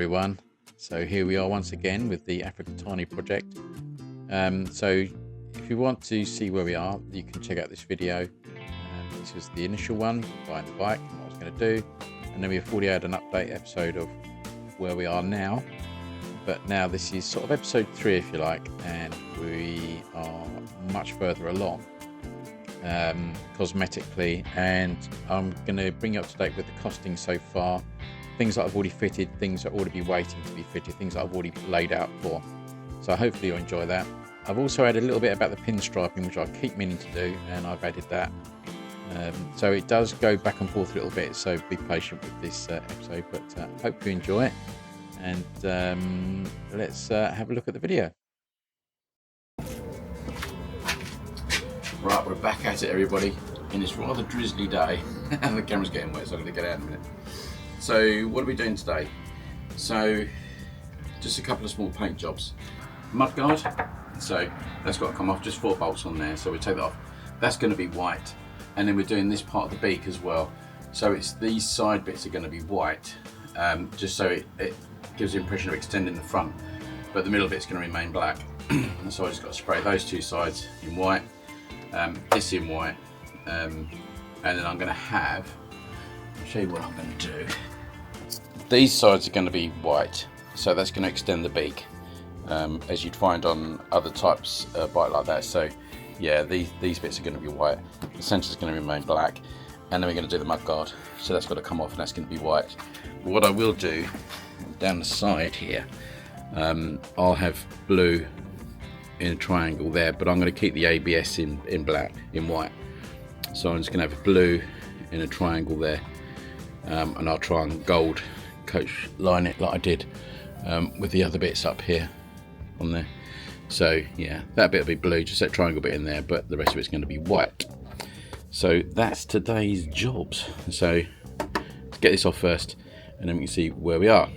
everyone. So here we are once again with the Africatani project. So if you want to see where we are, you can check out this video. This was the initial one, buying the bike and what I was going to do, and then we've already had an update episode of where we are now. But now this is sort of episode 3, if you like, and we are much further along cosmetically, and I'm going to bring you up to date with the costing so far, things that I've already fitted, things that ought to be waiting to be fitted, things that I've already laid out for. So hopefully you'll enjoy that. I've also added a little bit about the pinstriping, which I keep meaning to do, and I've added that. So it does go back and forth a little bit, so be patient with this episode, but hope you enjoy it. And let's have a look at the video. Right, we're back at it, everybody, in this rather drizzly day. And the camera's getting wet, so I'm going to get out in a minute. So what are we doing today? So just a couple of small paint jobs. Mudguard, so that's got to come off, just 4 bolts on there, so we take that off. That's going to be white, and then we're doing this part of the beak as well. So it's these side bits are going to be white, just so it gives the impression of extending the front, but the middle bit's going to remain black. So I just got to spray those 2 sides in white, this in white, and then I'm going to have, I'll show you what I'm going to do. These sides are going to be white, so that's going to extend the beak, as you'd find on other types of bike like that. So yeah, these bits are going to be white, the centre is going to remain black, and then we're going to do the mudguard, so that's got to come off and that's going to be white. But what I will do down the side here, I'll have blue in a triangle there, but I'm going to keep the ABS in black, in white. So I'm just going to have blue in a triangle there, and I'll try and gold coach line it like I did with the other bits up here on there. So yeah, that bit will be blue, just that triangle bit in there, but the rest of it's going to be white. So that's today's jobs. So let's get this off first, and then we can see where we are.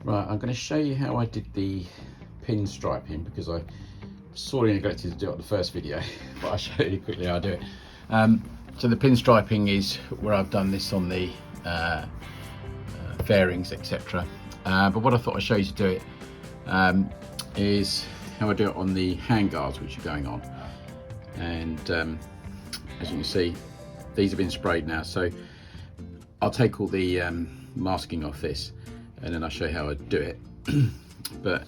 Right, I'm going to show you how I did the pinstriping, because I sorely neglected to do it on the first video, but I'll show you quickly how I do it. So the pinstriping is where I've done this on the fairings, etc. But what I thought I'd show you to do it is how I do it on the handguards which are going on. And as you can see, these have been sprayed now, so I'll take all the masking off this, and then I'll show you how I do it. But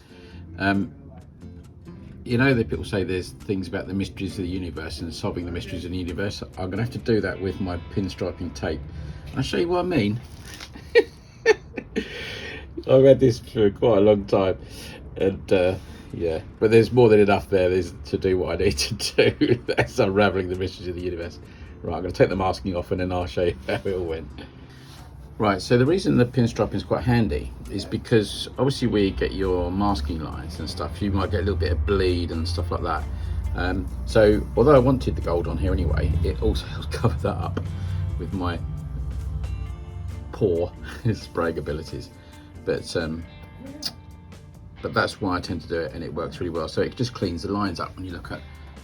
you know that people say there's things about the mysteries of the universe and solving the mysteries of the universe. I'm going to have to do that with my pinstriping tape. I'll show you what I mean. I've had this for quite a long time, and yeah, but there's more than enough there to do what I need to do. That's unraveling the mysteries of the universe. Right, I'm going to take the masking off, and then I'll show you how it all went. Right, so the reason the pinstriping is quite handy is because obviously where you get your masking lines and stuff, you might get a little bit of bleed and stuff like that. So although I wanted the gold on here anyway, it also helps cover that up with my poor spraying abilities. But that's why I tend to do it, and it works really well. So it just cleans the lines up when you look at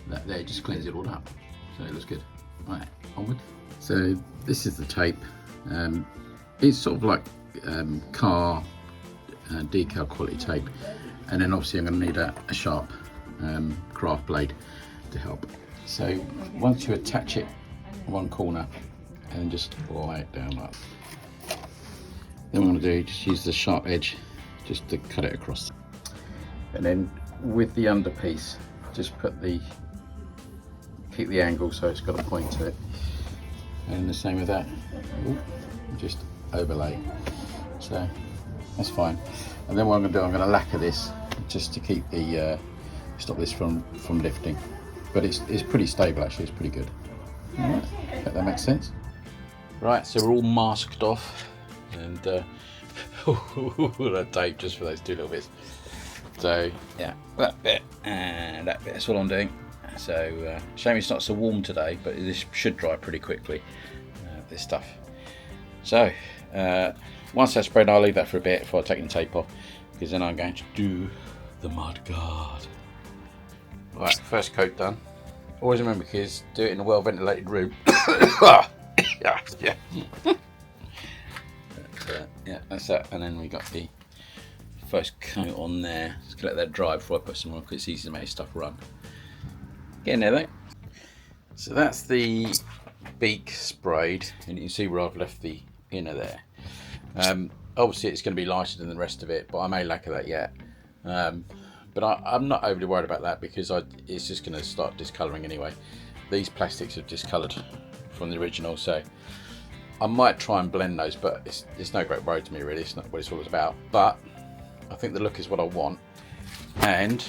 that there, it just cleans it all up. So it looks good. Right, onward. So this is the tape. It's sort of like car decal quality tape, and then obviously I'm going to need a sharp craft blade to help. So once you attach it one corner and just lay it down like, then what I'm going to do, just use the sharp edge just to cut it across, and then with the underpiece just keep the angle so it's got a point to it, and the same with that. Ooh, just overlay, so that's fine. And then what I'm going to do, I'm going to lacquer this just to keep the stop this from lifting, but it's pretty stable actually, it's pretty good. All right, hope that makes sense. Right, so we're all masked off, and that tape just for those 2 little bits. So yeah, that bit and that bit, that's all I'm doing. So shame it's not so warm today, but this should dry pretty quickly, this stuff. So once that's sprayed, I'll leave that for a bit before I take the tape off, because then I'm going to do the mudguard. Right, first coat done. Always remember, kids, do it in a well ventilated room. Yeah. But yeah, that's that. And then we got the first coat on there. Just let that dry before I put some more, because it's easy to make stuff run. Getting there though. So that's the beak sprayed, and you can see where I've left the inner there. Obviously it's going to be lighter than the rest of it, but I may lacquer that yet. But I'm not overly worried about that, because it's just going to start discolouring anyway. These plastics have discoloured from the original, so I might try and blend those, but it's no great worry to me really. It's not what it's all about, but I think the look is what I want. And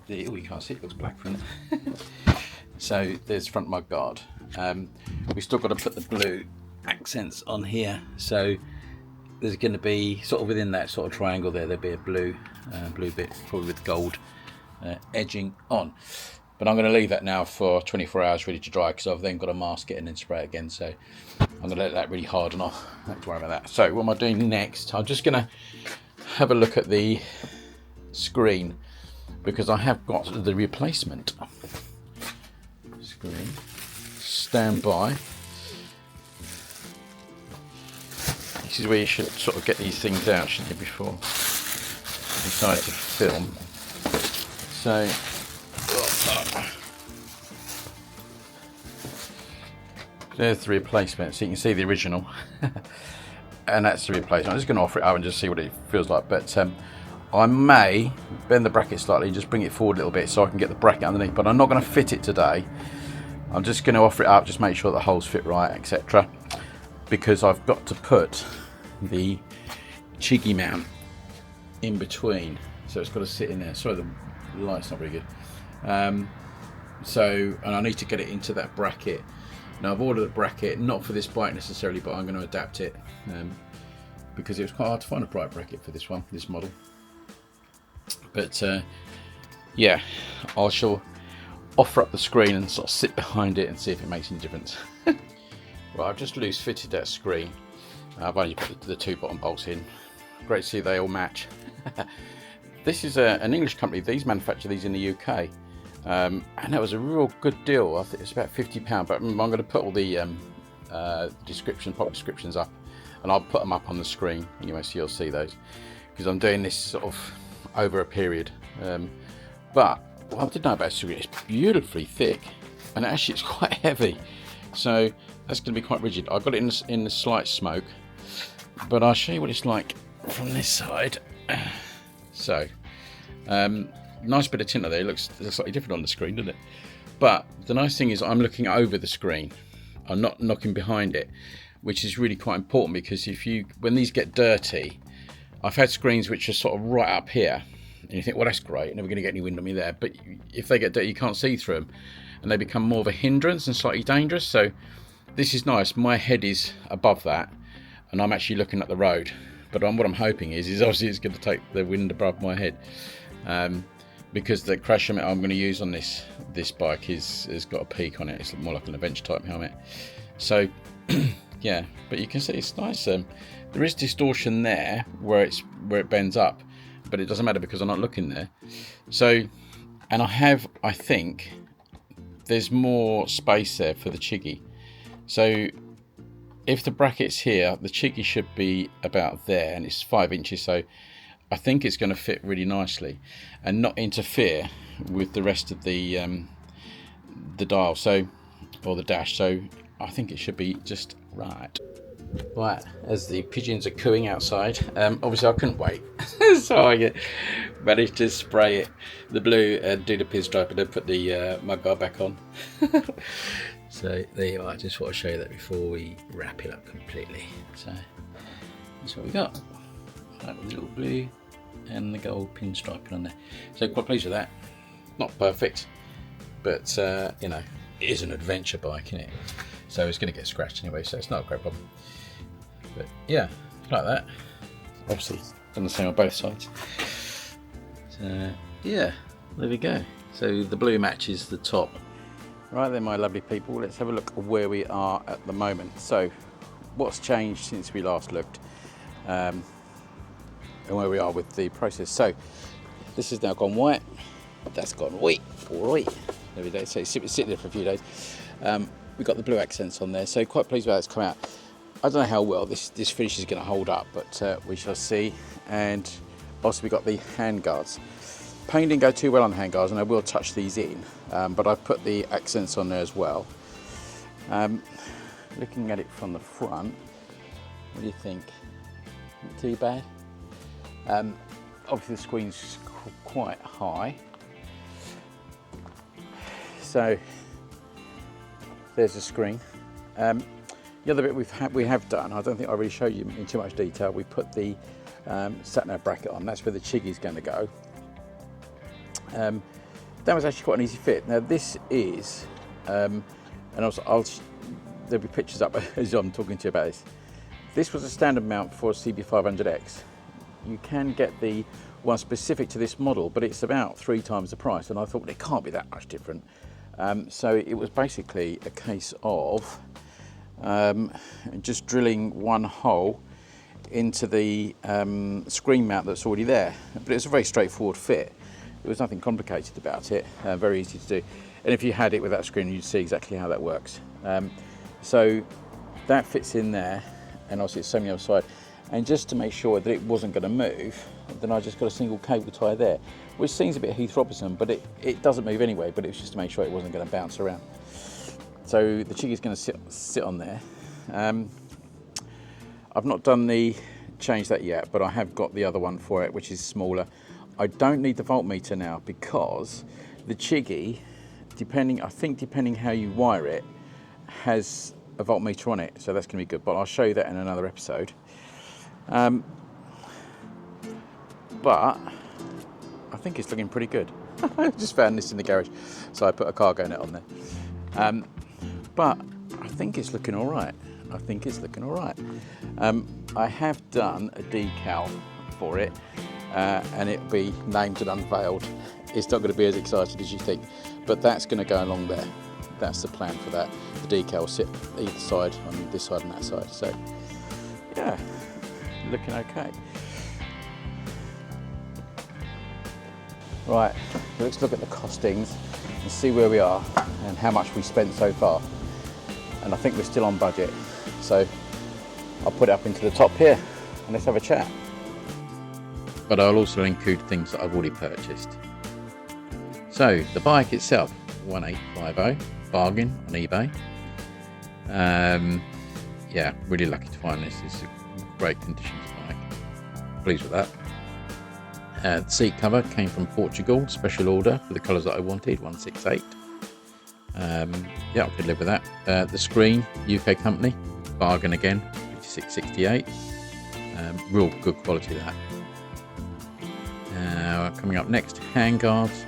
you can't see, it looks black from it. So there's front mud guard. We still got to put the blue accents on here, so there's going to be sort of within that sort of triangle there'll be a blue bit, probably with gold edging on. But I'm going to leave that now for 24 hours ready to dry, because I've then got to mask it and then spray it again. So I'm going to let that really harden off. Don't have to worry about that. So what am I doing next? I'm just going to have a look at the screen, because I have got the replacement screen. Stand by. This is where you should sort of get these things out, shouldn't you, before you decide to film. So there's the replacement, so you can see the original. And that's the replacement. I'm just going to offer it up and just see what it feels like. But I may bend the bracket slightly and just bring it forward a little bit so I can get the bracket underneath, but I'm not going to fit it today. I'm just going to offer it up, just make sure the holes fit right, etc. Because I've got to put the chiggy mount in between, so it's got to sit in there. Sorry, the light's not very good. And I need to get it into that bracket. Now I've ordered a bracket, not for this bike necessarily, but I'm going to adapt it because it was quite hard to find a bright bracket for this model. But yeah, I shall offer up the screen and sort of sit behind it and see if it makes any difference. Right, I've just loose fitted that screen. I've only put the two bottom bolts in. Great to see they all match. This is an English company. These manufacture these in the UK. And that was a real good deal. I think it's about £50, but I'm going to put all the pop descriptions up, and I'll put them up on the screen anyway, so you'll see those, because I'm doing this sort of over a period. But what I did know about this screen, it's beautifully thick, and actually it's quite heavy, so that's going to be quite rigid. I've got it in the slight smoke, but I'll show you what it's like from this side. So nice bit of tint there. It looks slightly different on the screen, doesn't it? But the nice thing is I'm looking over the screen. I'm not knocking behind it, which is really quite important, because when these get dirty, I've had screens which are sort of right up here, and you think, well, that's great, never going to get any wind on me there. But if they get dirty, you can't see through them, and they become more of a hindrance and slightly dangerous. So this is nice. My head is above that, and I'm actually looking at the road. But what I'm hoping is obviously it's going to take the wind above my head. Because the crash helmet I'm going to use on this bike has got a peak on it. It's more like an adventure type helmet. So yeah, but you can see it's nice. There is distortion there where it bends up, but it doesn't matter because I'm not looking there. So, and I think there's more space there for the chiggy. So if the bracket's here, the chiggy should be about there, and it's 5 inches. So I think it's going to fit really nicely and not interfere with the rest of the dial, or the dash. So I think it should be just right. Right, as the pigeons are cooing outside, obviously I couldn't wait, so I managed to spray it the blue and do the pinstripe and then put the mud guard back on. So there you are. I just want to show you that before we wrap it up completely. So that's what we got. Like the little blue and the gold pinstriping on there. So quite pleased with that. Not perfect, but you know, it is an adventure bike, isn't it? So it's going to get scratched anyway, so it's not a great problem. But yeah, like that. Obviously done the same on both sides. So yeah, there we go. So the blue matches the top. Right then, my lovely people, let's have a look at where we are at the moment. So what's changed since we last looked, and where we are with the process. So this has now gone white, that's gone white. There we go. So it's sitting there for a few days. We've got the blue accents on there, so quite pleased with how it's come out. I don't know how well this finish is going to hold up, but we shall see. And also we got the hand guards. Paint didn't go too well on the hand guards, and I will touch these in, but I've put the accents on there as well. Looking at it from the front, what do you think? Not too bad. Obviously the screen's quite high, so there's the screen. The other bit we have done, I don't think I really showed you in too much detail. We put the sat-nav bracket on. That's where the Chiggy's going to go. That was actually quite an easy fit. Now this is, and there'll be pictures up as I'm talking to you about this. This was a standard mount for CB500X. You can get the one specific to this model, but it's about 3 times the price, and I thought, well, it can't be that much different. So it was basically a case of just drilling one hole into the screen mount that's already there. But it's a very straightforward fit. There was nothing complicated about it, very easy to do. And if you had it with that screen, you'd see exactly how that works. So that fits in there, and obviously it's same on the other side. And just to make sure that it wasn't going to move, then I just got a single cable tie there, which seems a bit Heath Robinson, but it doesn't move anyway, but it was just to make sure it wasn't going to bounce around. So the Chiggy's going to sit on there. I've not done the change that yet, but I have got the other one for it, which is smaller. I don't need the voltmeter now because the Chiggy, depending how you wire it, has a voltmeter on it, so that's going to be good, but I'll show you that in another episode. But I think it's looking pretty good. I just found this in the garage, so I put a cargo net on there. But I think it's looking all right. I have done a decal for it, and it'll be named and unveiled. It's not going to be as excited as you think, but that's going to go along there. That's the plan for that. The decal will sit either side, on this side and that side. So yeah, looking okay. Right, let's look at the costings and see where we are and how much we spent so far. And I think we're still on budget. So I'll put it up into the top here and let's have a chat. But I'll also include things that I've already purchased. So the bike itself, 1850, bargain on eBay. Yeah, really lucky to find this. It's a great conditions bike. Pleased with that. The seat cover came from Portugal, special order for the colours that I wanted, 168. Yeah, I could live with that. The screen, UK company, bargain again, 56.68. Real good quality that. Coming up next, handguards,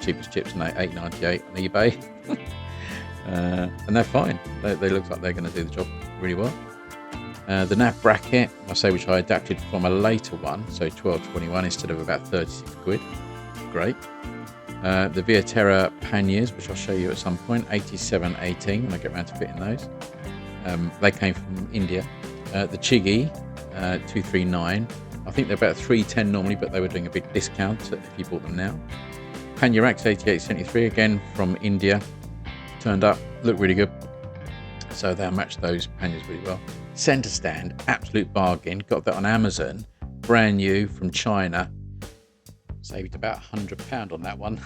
cheapest chips now, 8.98 on eBay. And they're fine. They look like they're going to do the job really well. The nav bracket, which I adapted from a later one, so 12.21 instead of about 36 quid. Great. The Via Terra panniers, which I'll show you at some point, 87.18 when I get around to fitting those. They came from India. The Chiggy, 239. I think they're about 310 normally, but they were doing a big discount if you bought them now. Pannier X, 88.73, again from India. Turned up, looked really good. So they'll match those panniers really well. Centre stand, absolute bargain. Got that on Amazon, brand new from China. Saved about £100 on that one.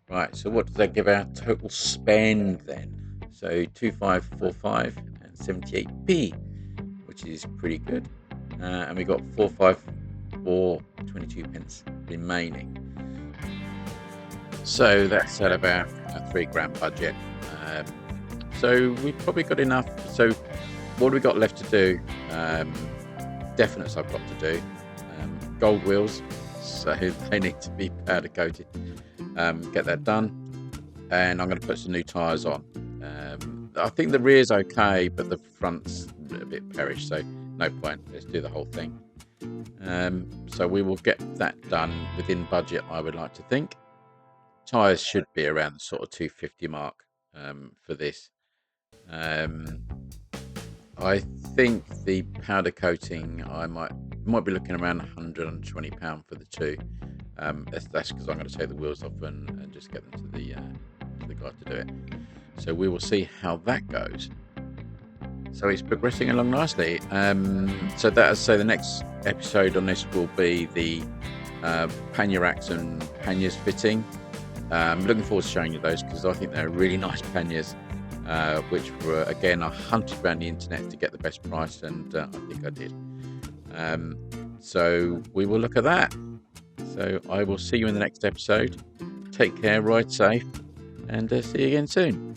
Right, so what does that give our total spend then? So 2545 and 78p, which is pretty good. And we got 454.22 pence remaining. So that's at about a £3,000 budget. So we've probably got enough. So what have we got left to do? Definites I've got to do. Gold wheels, so they need to be powder coated. Get that done. And I'm going to put some new tyres on. I think the rear's okay, but the front's a bit perished, so no point. Let's do the whole thing. So we will get that done within budget, I would like to think. Tyres should be around the sort of 250 mark for this. I think the powder coating, I might be looking around £120 for the two. That's because I'm going to take the wheels off and just get them to the guy to do it. So we will see how that goes. So it's progressing along nicely. So the next episode on this will be the pannier racks and panniers fitting. I'm looking forward to showing you those because I think they're really nice panniers, which were, again, I hunted around the internet to get the best price, and I think I did. So we will look at that. So I will see you in the next episode. Take care, ride safe, and see you again soon.